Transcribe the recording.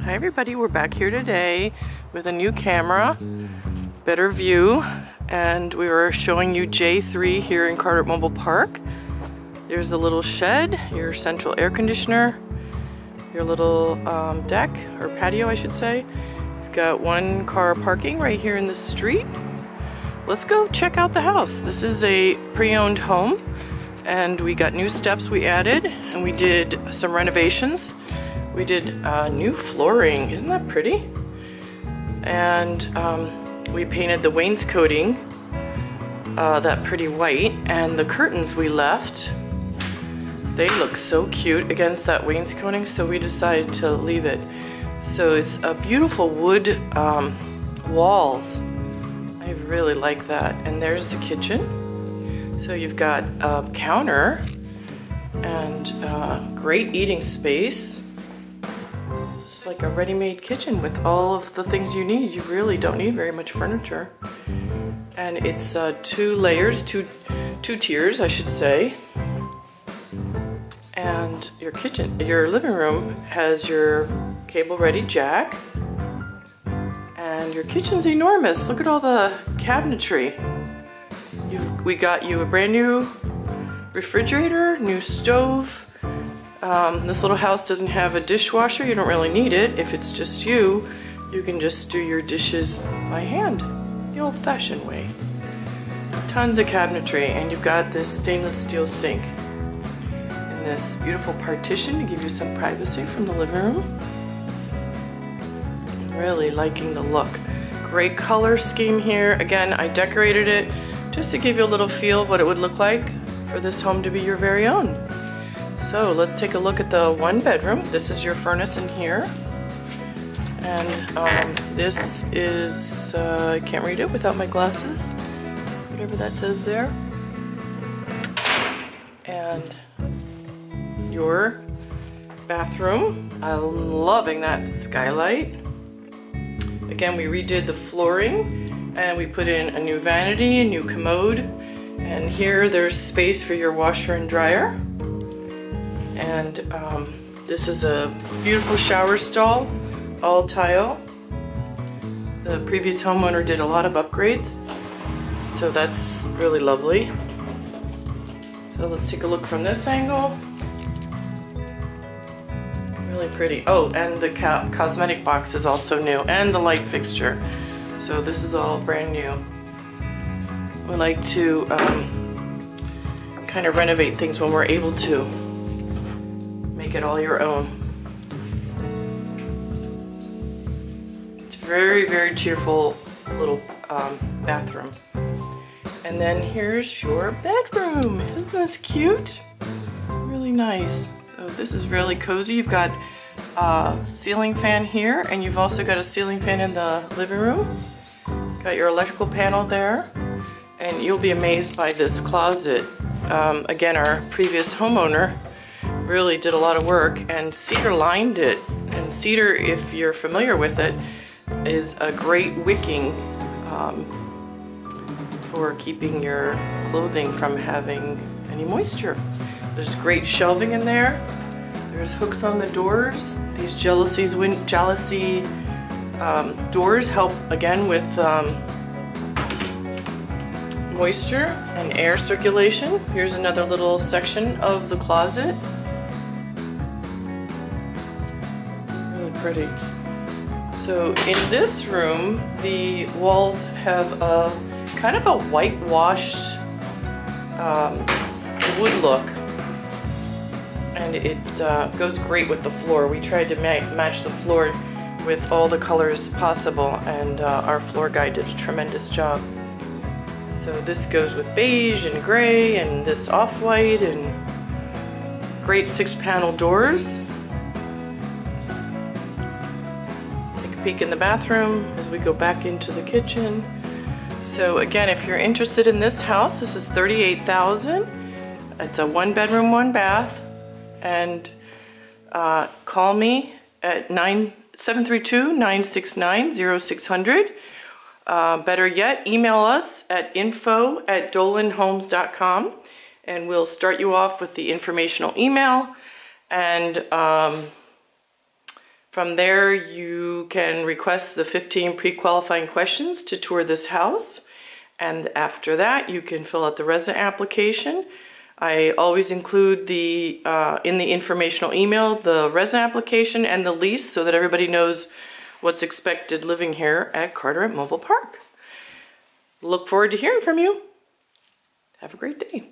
Hi everybody, we're back here today with a new camera, better view, and we were showing you J-3 here in Carteret Mobile Park. There's a little shed, your central air conditioner, your little deck, or patio I should say. You've got one car parking right here in the street. Let's go check out the house. This is a pre-owned home, and we got new steps we added, and we did some renovations. We did new flooring, isn't that pretty? And we painted the wainscoting that pretty white, and the curtains we left, they look so cute against that wainscoting, so we decided to leave it. So it's a beautiful wood walls. I really like that. And there's the kitchen. So you've got a counter and great eating space. It's like a ready-made kitchen with all of the things you need. You really don't need very much furniture. And it's two layers, two tiers, I should say. And your kitchen, your living room has your cable-ready jack. And your kitchen's enormous. Look at all the cabinetry. We got you a brand new refrigerator, new stove. This little house doesn't have a dishwasher. You don't really need it. If it's just you, you can just do your dishes by hand, the old-fashioned way. Tons of cabinetry, and you've got this stainless steel sink and this beautiful partition to give you some privacy from the living room. Really liking the look. Great color scheme here. Again, I decorated it just to give you a little feel of what it would look like for this home to be your very own. So let's take a look at the one bedroom. This is your furnace in here. And this is, I can't read it without my glasses. Whatever that says there. And your bathroom. I'm loving that skylight. Again, we redid the flooring and we put in a new vanity, a new commode. And here there's space for your washer and dryer. And this is a beautiful shower stall, all tile. The previous homeowner did a lot of upgrades, so that's really lovely. So let's take a look from this angle. Really pretty. Oh, and the cosmetic box is also new, and the light fixture. So this is all brand new. We like to kind of renovate things when we're able to. Make it all your own. It's very, very cheerful little bathroom. And then here's your bedroom. Isn't this cute? Really nice. So this is really cozy. You've got a ceiling fan here, and you've also got a ceiling fan in the living room. Got your electrical panel there, and you'll be amazed by this closet. Again, our previous homeowner really did a lot of work, and Cedar lined it. And Cedar, if you're familiar with it, is a great wicking for keeping your clothing from having any moisture. There's great shelving in there. There's hooks on the doors. These jalousie doors help again with moisture and air circulation. Here's another little section of the closet. Pretty. So in this room, the walls have a kind of a whitewashed wood look, and it goes great with the floor. We tried to match the floor with all the colors possible, and our floor guy did a tremendous job. So this goes with beige and gray and this off-white, and great 6-panel doors. Peek in the bathroom as we go back into the kitchen. So again, if you're interested in this house, this is $38,000. It's a 1-bedroom, 1-bath, and call me at 732-969-0600. Better yet, email us at info@dolanhomes.com, and we'll start you off with the informational email, and From there, you can request the 15 pre-qualifying questions to tour this house. And after that, you can fill out the resident application. I always include in the informational email the resident application and the lease so that everybody knows what's expected living here at Carteret Mobile Park. Look forward to hearing from you. Have a great day.